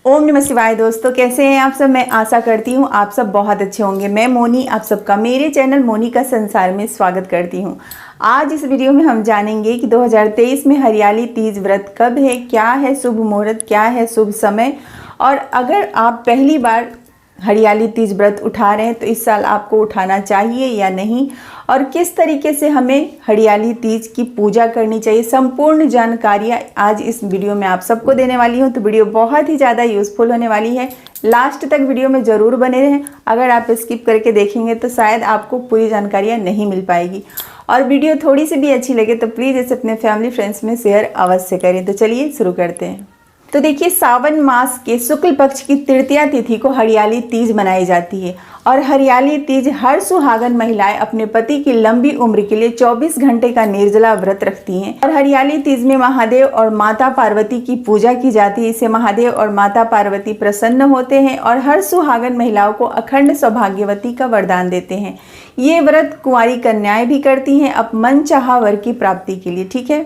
ओम नमः शिवाय। दोस्तों कैसे हैं आप सब। मैं आशा करती हूँ आप सब बहुत अच्छे होंगे। मैं मोनी आप सबका मेरे चैनल मोनी का संसार में स्वागत करती हूँ। आज इस वीडियो में हम जानेंगे कि 2023 में हरियाली तीज व्रत कब है, क्या है शुभ मुहूर्त, क्या है शुभ समय, और अगर आप पहली बार हरियाली तीज व्रत उठा रहे हैं तो इस साल आपको उठाना चाहिए या नहीं, और किस तरीके से हमें हरियाली तीज की पूजा करनी चाहिए। संपूर्ण जानकारियाँ आज इस वीडियो में आप सबको देने वाली हूँ। तो वीडियो बहुत ही ज़्यादा यूज़फुल होने वाली है। लास्ट तक वीडियो में ज़रूर बने रहें। अगर आप स्किप करके देखेंगे तो शायद आपको पूरी जानकारियाँ नहीं मिल पाएगी। और वीडियो थोड़ी सी भी अच्छी लगे तो प्लीज़ इसे अपने फैमिली फ्रेंड्स में शेयर अवश्य करें। तो चलिए शुरू करते हैं। तो देखिए, सावन मास के शुक्ल पक्ष की तृतीया तिथि को हरियाली तीज मनाई जाती है। और हरियाली तीज हर सुहागन महिलाएं अपने पति की लंबी उम्र के लिए 24 घंटे का निर्जला व्रत रखती हैं। और हरियाली तीज में महादेव और माता पार्वती की पूजा की जाती है। इससे महादेव और माता पार्वती प्रसन्न होते हैं और हर सुहागन महिलाओं को अखंड सौभाग्यवती का वरदान देते हैं। ये व्रत कुंवारी कन्याएं भी करती हैं अब मनचाहा वर की प्राप्ति के लिए। ठीक है,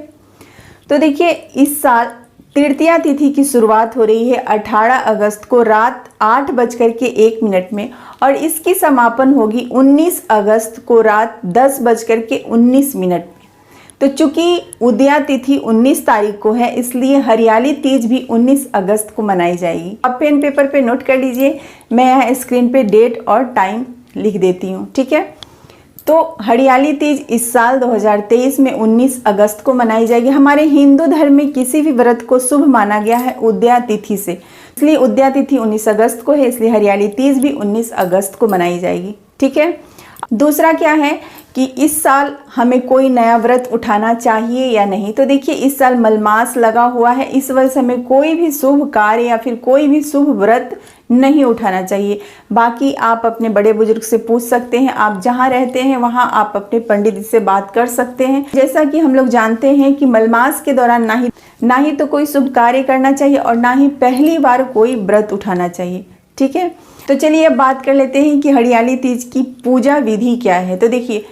तो देखिए, इस साल तृतीया तिथि की शुरुआत हो रही है 18 अगस्त को रात 8:01 में, और इसकी समापन होगी 19 अगस्त को रात 10:19 में। तो चूंकि उदया तिथि 19 तारीख को है, इसलिए हरियाली तीज भी 19 अगस्त को मनाई जाएगी। आप पेन पेपर पे नोट कर लीजिए, मैं यहाँ स्क्रीन पे डेट और टाइम लिख देती हूँ। ठीक है, तो हरियाली तीज इस साल 2023 में 19 अगस्त को मनाई जाएगी। हमारे हिंदू धर्म में किसी भी व्रत को शुभ माना गया है उदया तिथि से, इसलिए उदया तिथि 19 अगस्त को है, इसलिए हरियाली तीज भी 19 अगस्त को मनाई जाएगी। ठीक है, दूसरा क्या है कि इस साल हमें कोई नया व्रत उठाना चाहिए या नहीं। तो देखिए, इस साल मलमास लगा हुआ है, इस वर्ष हमें कोई भी शुभ कार्य या फिर कोई भी शुभ व्रत नहीं उठाना चाहिए। बाकी आप अपने बड़े बुजुर्ग से पूछ सकते हैं, आप जहाँ रहते हैं वहाँ आप अपने पंडित जी से बात कर सकते हैं। जैसा कि हम लोग जानते हैं कि मलमास के दौरान ना ही तो कोई शुभ कार्य करना चाहिए और ना ही पहली बार कोई व्रत उठाना चाहिए। ठीक है, तो चलिए अब बात कर लेते हैं कि हरियाली तीज की पूजा विधि क्या है। तो देखिए,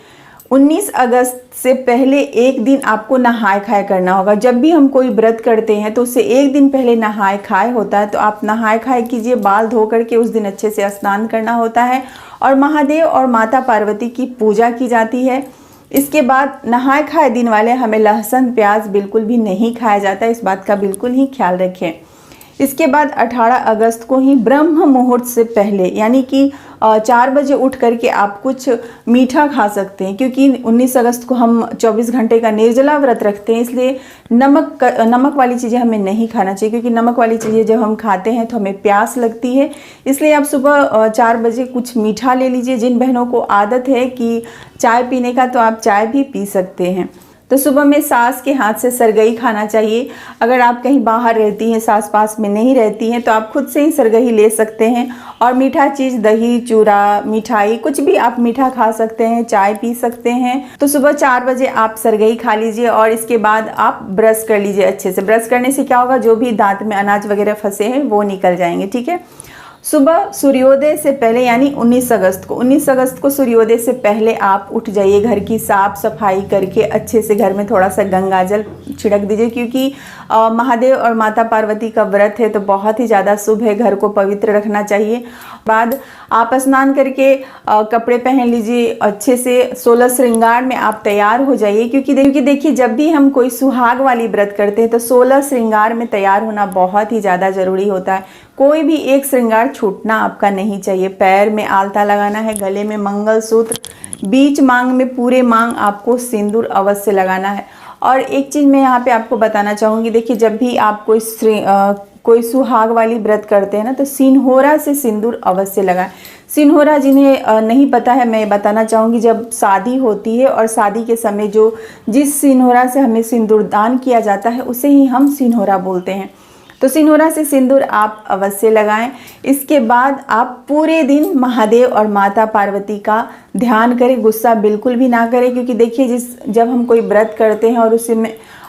19 अगस्त से पहले एक दिन आपको नहाय खाए करना होगा। जब भी हम कोई व्रत करते हैं तो उससे एक दिन पहले नहाय खाए होता है, तो आप नहाय खाए कीजिए। बाल धो करके उस दिन अच्छे से स्नान करना होता है और महादेव और माता पार्वती की पूजा की जाती है। इसके बाद नहाय खाए दिन वाले हमें लहसुन प्याज बिल्कुल भी नहीं खाया जाता है, इस बात का बिल्कुल ही ख्याल रखें। इसके बाद 18 अगस्त को ही ब्रह्म मुहूर्त से पहले यानी कि 4 बजे उठ करके आप कुछ मीठा खा सकते हैं, क्योंकि 19 अगस्त को हम 24 घंटे का निर्जला व्रत रखते हैं, इसलिए नमक वाली चीज़ें हमें नहीं खाना चाहिए, क्योंकि नमक वाली चीज़ें जब हम खाते हैं तो हमें प्यास लगती है। इसलिए आप सुबह 4 बजे कुछ मीठा ले लीजिए। जिन बहनों को आदत है कि चाय पीने का, तो आप चाय भी पी सकते हैं। तो सुबह में सास के हाथ से सरगई खाना चाहिए। अगर आप कहीं बाहर रहती हैं, सास पास में नहीं रहती हैं, तो आप खुद से ही सरगई ले सकते हैं। और मीठा चीज़, दही, चूड़ा, मिठाई, कुछ भी आप मीठा खा सकते हैं, चाय पी सकते हैं। तो सुबह 4 बजे आप सरगई खा लीजिए और इसके बाद आप ब्रश कर लीजिए अच्छे से। ब्रश करने से क्या होगा, जो भी दांत में अनाज वगैरह फंसे हैं वो निकल जाएंगे। ठीक है, सुबह सूर्योदय से पहले यानी 19 अगस्त को सूर्योदय से पहले आप उठ जाइए। घर की साफ सफाई करके अच्छे से घर में थोड़ा सा गंगा जल छिड़क दीजिए, क्योंकि महादेव और माता पार्वती का व्रत है तो बहुत ही ज़्यादा शुभ है, घर को पवित्र रखना चाहिए। बाद आप स्नान करके कपड़े पहन लीजिए अच्छे से। 16 श्रृंगार में आप तैयार हो जाइए, क्योंकि देखिए, जब भी हम कोई सुहाग वाली व्रत करते हैं तो 16 श्रृंगार में तैयार होना बहुत ही ज़्यादा ज़रूरी होता है। कोई भी एक श्रृंगार छूटना आपका नहीं चाहिए। पैर में आलता लगाना है, गले में मंगलसूत्र, बीच मांग में पूरे मांग आपको सिंदूर अवश्य लगाना है। और एक चीज़ मैं यहाँ पे आपको बताना चाहूँगी, देखिए, जब भी आप कोई सुहाग वाली व्रत करते हैं ना, तो सिंहोरा से सिंदूर अवश्य लगाएं। सिंहोरा जिन्हें नहीं पता है, मैं बताना चाहूँगी, जब शादी होती है और शादी के समय जिस सिंहोरा से हमें सिंदूर दान किया जाता है उसे ही हम सिंहोरा बोलते हैं। तो सिंहोरा से सिंदूर आप अवश्य लगाएं। इसके बाद आप पूरे दिन महादेव और माता पार्वती का ध्यान करें, गुस्सा बिल्कुल भी ना करें, क्योंकि देखिए, जब हम कोई व्रत करते हैं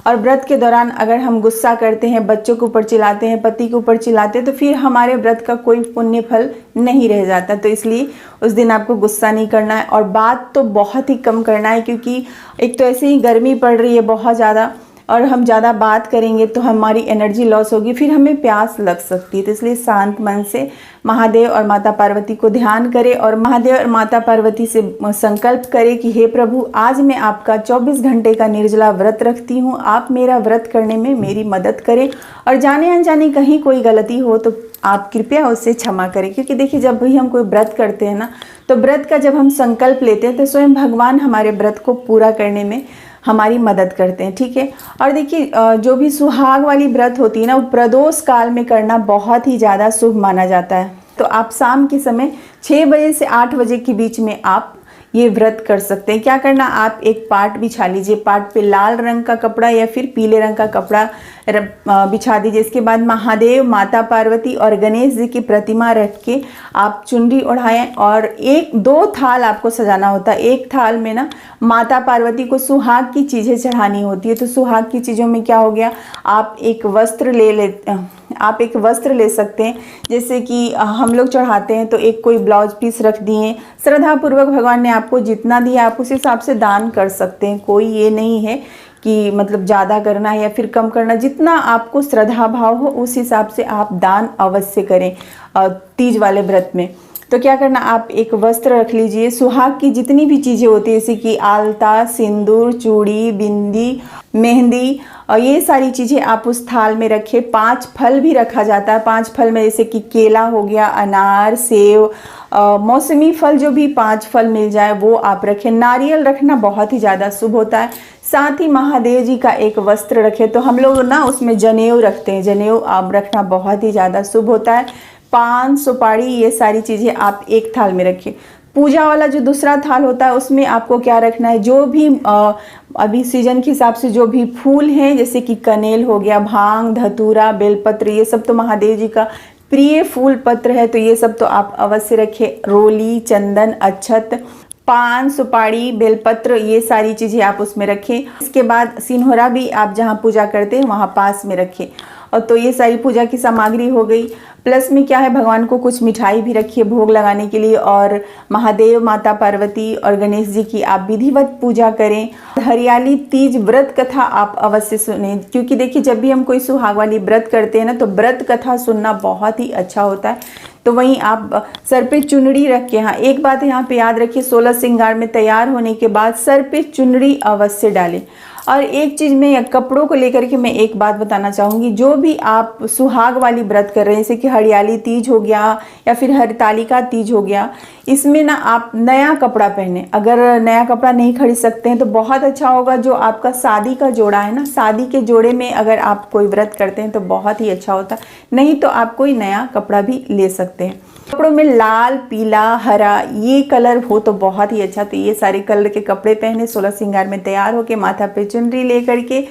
और व्रत के दौरान अगर हम गुस्सा करते हैं, बच्चों के ऊपर चिल्लाते हैं, पति के ऊपर चिल्लाते हैं, तो फिर हमारे व्रत का कोई पुण्य फल नहीं रह जाता। तो इसलिए उस दिन आपको गुस्सा नहीं करना है और बात तो बहुत ही कम करना है, क्योंकि एक तो ऐसे ही गर्मी पड़ रही है बहुत ज़्यादा, और हम ज़्यादा बात करेंगे तो हमारी एनर्जी लॉस होगी, फिर हमें प्यास लग सकती है। तो इसलिए शांत मन से महादेव और माता पार्वती को ध्यान करें और महादेव और माता पार्वती से संकल्प करें कि हे प्रभु, आज मैं आपका 24 घंटे का निर्जला व्रत रखती हूँ, आप मेरा व्रत करने में मेरी मदद करें और जाने अनजाने कहीं कोई गलती हो तो आप कृपया उससे क्षमा करें। क्योंकि देखिए, जब भी हम कोई व्रत करते हैं ना, तो व्रत का जब हम संकल्प लेते हैं तो स्वयं भगवान हमारे व्रत को पूरा करने में हमारी मदद करते हैं। ठीक है। और देखिए, जो भी सुहाग वाली व्रत होती है ना, वो प्रदोष काल में करना बहुत ही ज़्यादा शुभ माना जाता है। तो आप शाम के समय 6 बजे से 8 बजे के बीच में आप ये व्रत कर सकते हैं। क्या करना, आप एक पाट बिछा लीजिए, पाट पे लाल रंग का कपड़ा या फिर पीले रंग का कपड़ा बिछा दीजिए। इसके बाद महादेव, माता पार्वती और गणेश जी की प्रतिमा रख के आप चुनरी ओढ़ाएं और 1-2 थाल आपको सजाना होता है। एक थाल में ना माता पार्वती को सुहाग की चीज़ें चढ़ानी होती है। तो सुहाग की चीज़ों में क्या हो गया, आप एक वस्त्र ले सकते हैं, जैसे कि हम लोग चढ़ाते हैं तो एक कोई ब्लाउज पीस रख दिए। श्रद्धापूर्वक भगवान ने आपको जितना दिया आप उस हिसाब से दान कर सकते हैं। कोई ये नहीं है कि मतलब ज़्यादा करना है या फिर कम करना, जितना आपको श्रद्धा भाव हो उस हिसाब से आप दान अवश्य करें तीज वाले व्रत में। तो क्या करना, आप एक वस्त्र रख लीजिए, सुहाग की जितनी भी चीज़ें होती है जैसे कि आलता, सिंदूर, चूड़ी, बिंदी, मेहंदी और ये सारी चीज़ें आप उस थाल में रखें। 5 फल भी रखा जाता है। 5 फल में जैसे कि केला हो गया, अनार, सेब, मौसमी फल, जो भी 5 फल मिल जाए वो आप रखें। नारियल रखना बहुत ही ज़्यादा शुभ होता है। साथ ही महादेव जी का एक वस्त्र रखें। तो हम लोग ना उसमें जनेऊ रखते हैं, जनेऊ आप रखना बहुत ही ज़्यादा शुभ होता है। पान, सुपारी, ये सारी चीज़ें आप एक थाल में रखें। पूजा वाला जो दूसरा थाल होता है उसमें आपको क्या रखना है, जो भी अभी सीजन के हिसाब से जो भी फूल हैं, जैसे कि कनेल हो गया, भांग, धतूरा, बेलपत्र, ये सब तो महादेव जी का प्रिय फूल पत्र है, तो ये सब तो आप अवश्य रखें। रोली, चंदन, अक्षत, पान, सुपारी, बेलपत्र, ये सारी चीज़ें आप उसमें रखें। इसके बाद सिनहोरा भी आप जहाँ पूजा करते हैं वहाँ पास में रखें। और तो ये सारी पूजा की सामग्री हो गई। प्लस में क्या है, भगवान को कुछ मिठाई भी रखिए भोग लगाने के लिए। और महादेव, माता पार्वती और गणेश जी की आप विधिवत पूजा करें। हरियाली तीज व्रत कथा आप अवश्य सुनें, क्योंकि देखिए, जब भी हम कोई सुहाग वाली व्रत करते हैं ना, तो व्रत कथा सुनना बहुत ही अच्छा होता है। तो वहीं आप सर पे चुनरी रख के, हाँ एक बात यहाँ पे याद रखिए, 16 श्रृंगार में तैयार होने के बाद सर पे चुनरी अवश्य डालें। और एक चीज़ में कपड़ों को लेकर के मैं एक बात बताना चाहूँगी, जो भी आप सुहाग वाली व्रत कर रहे हैं, जैसे कि हरियाली तीज हो गया या फिर हरतालिका तीज हो गया, इसमें ना आप नया कपड़ा पहने। अगर नया कपड़ा नहीं खरीद सकते हैं तो बहुत अच्छा होगा, जो आपका शादी का जोड़ा है ना, शादी के जोड़े में अगर आप कोई व्रत करते हैं तो बहुत ही अच्छा होता है। नहीं तो आप कोई नया कपड़ा भी ले सकते हैं। कपड़ों में लाल, पीला, हरा, ये कलर हो तो बहुत ही अच्छा। तो ये सारे कलर के कपड़े पहने, 16 श्रृंगार में तैयार होके, माथा पे चुनरी लेकर के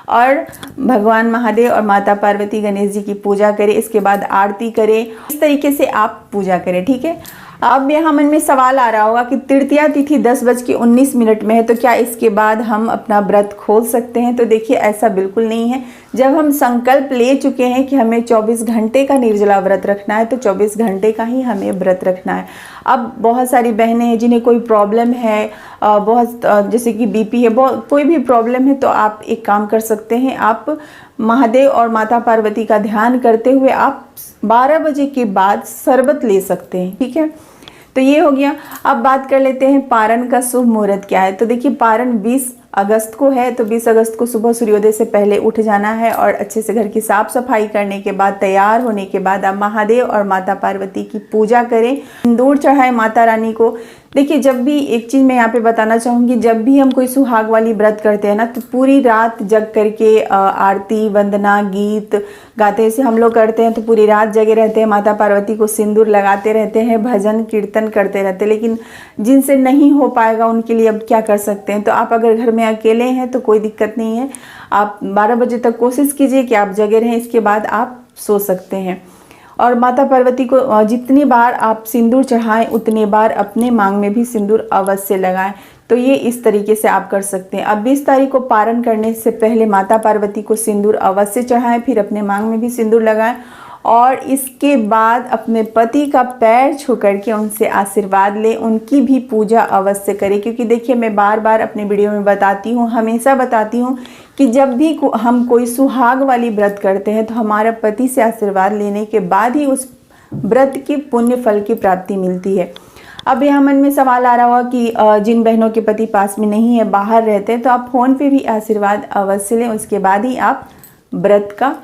और भगवान महादेव और माता पार्वती, गणेश जी की पूजा करें। इसके बाद आरती करें। इस तरीके से आप पूजा करें। ठीक है। अब यहाँ मन में सवाल आ रहा होगा कि तृतीया तिथि 10:19 में है, तो क्या इसके बाद हम अपना व्रत खोल सकते हैं? तो देखिए, ऐसा बिल्कुल नहीं है। जब हम संकल्प ले चुके हैं कि हमें 24 घंटे का निर्जला व्रत रखना है, तो 24 घंटे का ही हमें व्रत रखना है। अब बहुत सारी बहनें हैं जिन्हें कोई प्रॉब्लम है, बहुत जैसे कि बीपी है, बहुत कोई भी प्रॉब्लम है, तो आप एक काम कर सकते हैं। आप महादेव और माता पार्वती का ध्यान करते हुए आप 12 बजे के बाद शरबत ले सकते हैं। ठीक है। तो ये हो गया। अब बात कर लेते हैं पारण का शुभ मुहूर्त क्या है। तो देखिए, पारण 20 अगस्त को है। तो 20 अगस्त को सुबह सूर्योदय से पहले उठ जाना है और अच्छे से घर की साफ सफाई करने के बाद, तैयार होने के बाद आप महादेव और माता पार्वती की पूजा करें, सिंदूर चढ़ाएं माता रानी को। देखिए, जब भी एक चीज़ मैं यहाँ पे बताना चाहूँगी, जब भी हम कोई सुहाग वाली व्रत करते हैं ना, तो पूरी रात जग करके आरती, वंदना, गीत गाते हैं। हम लोग करते हैं तो पूरी रात जगे रहते हैं, माता पार्वती को सिंदूर लगाते रहते हैं, भजन कीर्तन करते रहते हैं। लेकिन जिनसे नहीं हो पाएगा उनके लिए अब क्या कर सकते हैं। तो आप अगर घर में अकेले हैं तो कोई दिक्कत नहीं है, आप 12 बजे तक कोशिश कीजिए कि आप जगे रहें। इसके बाद आप सो सकते हैं। और माता पार्वती को जितनी बार आप सिंदूर चढ़ाएं, उतने बार अपने मांग में भी सिंदूर अवश्य लगाएं। तो ये इस तरीके से आप कर सकते हैं। अब 20 तारीख को पारण करने से पहले माता पार्वती को सिंदूर अवश्य चढ़ाएं, फिर अपने मांग में भी सिंदूर लगाएं। और इसके बाद अपने पति का पैर छू करके उनसे आशीर्वाद लें, उनकी भी पूजा अवश्य करें। क्योंकि देखिए, मैं बार बार अपने वीडियो में बताती हूँ, हमेशा बताती हूँ कि जब भी हम कोई सुहाग वाली व्रत करते हैं तो हमारा पति से आशीर्वाद लेने के बाद ही उस व्रत की पुण्य फल की प्राप्ति मिलती है। अब यहाँ मन में सवाल आ रहा होगा कि जिन बहनों के पति पास में नहीं है, बाहर रहते हैं, तो आप फ़ोन पे भी आशीर्वाद अवश्य लें, उसके बाद ही आप व्रत का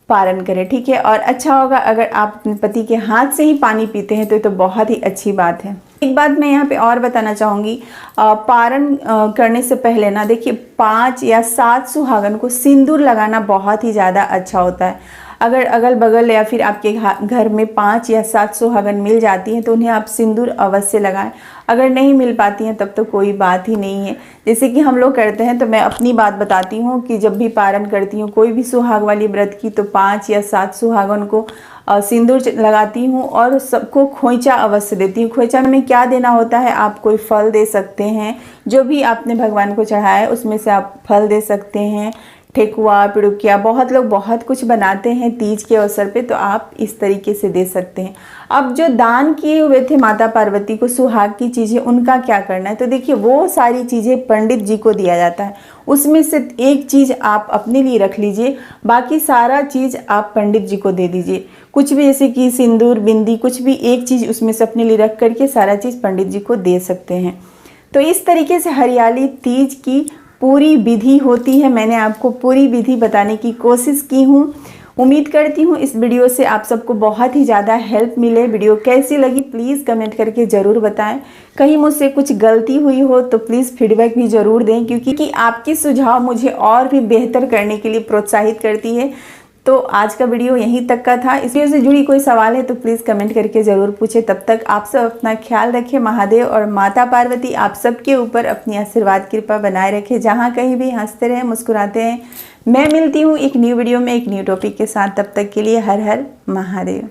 पारण करें, ठीक है। और अच्छा होगा अगर आप अपने पति के हाथ से ही पानी पीते हैं तो ये तो बहुत ही अच्छी बात है। एक बात मैं यहाँ पे और बताना चाहूँगी, पारण करने से पहले ना देखिए 5 या 7 सुहागन को सिंदूर लगाना बहुत ही ज़्यादा अच्छा होता है। अगर अगल बगल या फिर आपके घर में 5 या 7 सुहागन मिल जाती हैं तो उन्हें आप सिंदूर अवश्य लगाएं। अगर नहीं मिल पाती हैं तब तो कोई बात ही नहीं है। जैसे कि हम लोग करते हैं, तो मैं अपनी बात बताती हूँ कि जब भी पारण करती हूँ कोई भी सुहाग वाली व्रत की, तो 5 या 7 सुहागन को सिंदूर लगाती हूँ और सबको खोइचा अवश्य देती हूँ। खोइचा में क्या देना होता है, आप कोई फल दे सकते हैं, जो भी आपने भगवान को चढ़ाया है उसमें से आप फल दे सकते हैं, ठेकुआ, पिड़ुकिया, बहुत लोग बहुत कुछ बनाते हैं तीज के अवसर पे, तो आप इस तरीके से दे सकते हैं। अब जो दान किए हुए थे माता पार्वती को सुहाग की चीज़ें, उनका क्या करना है, तो देखिए वो सारी चीज़ें पंडित जी को दिया जाता है। उसमें से एक चीज़ आप अपने लिए रख लीजिए, बाकी सारा चीज़ आप पंडित जी को दे दीजिए। कुछ भी जैसे कि सिंदूर, बिंदी, कुछ भी एक चीज़ उसमें से अपने लिए रख करके सारा चीज़ पंडित जी को दे सकते हैं। तो इस तरीके से हरियाली तीज की पूरी विधि होती है। मैंने आपको पूरी विधि बताने की कोशिश की हूँ। उम्मीद करती हूँ इस वीडियो से आप सबको बहुत ही ज़्यादा हेल्प मिले। वीडियो कैसी लगी प्लीज़ कमेंट करके ज़रूर बताएं। कहीं मुझसे कुछ गलती हुई हो तो प्लीज़ फीडबैक भी ज़रूर दें, क्योंकि आपकी सुझाव मुझे और भी बेहतर करने के लिए प्रोत्साहित करती है। तो आज का वीडियो यहीं तक का था। इस वीडियो से जुड़ी कोई सवाल है तो प्लीज़ कमेंट करके ज़रूर पूछें। तब तक आप सब अपना ख्याल रखें। महादेव और माता पार्वती आप सबके ऊपर अपनी आशीर्वाद कृपा बनाए रखें। जहाँ कहीं भी हंसते रहें, मुस्कुराते हैं। मैं मिलती हूँ एक न्यू वीडियो में एक न्यू टॉपिक के साथ। तब तक के लिए हर हर महादेव।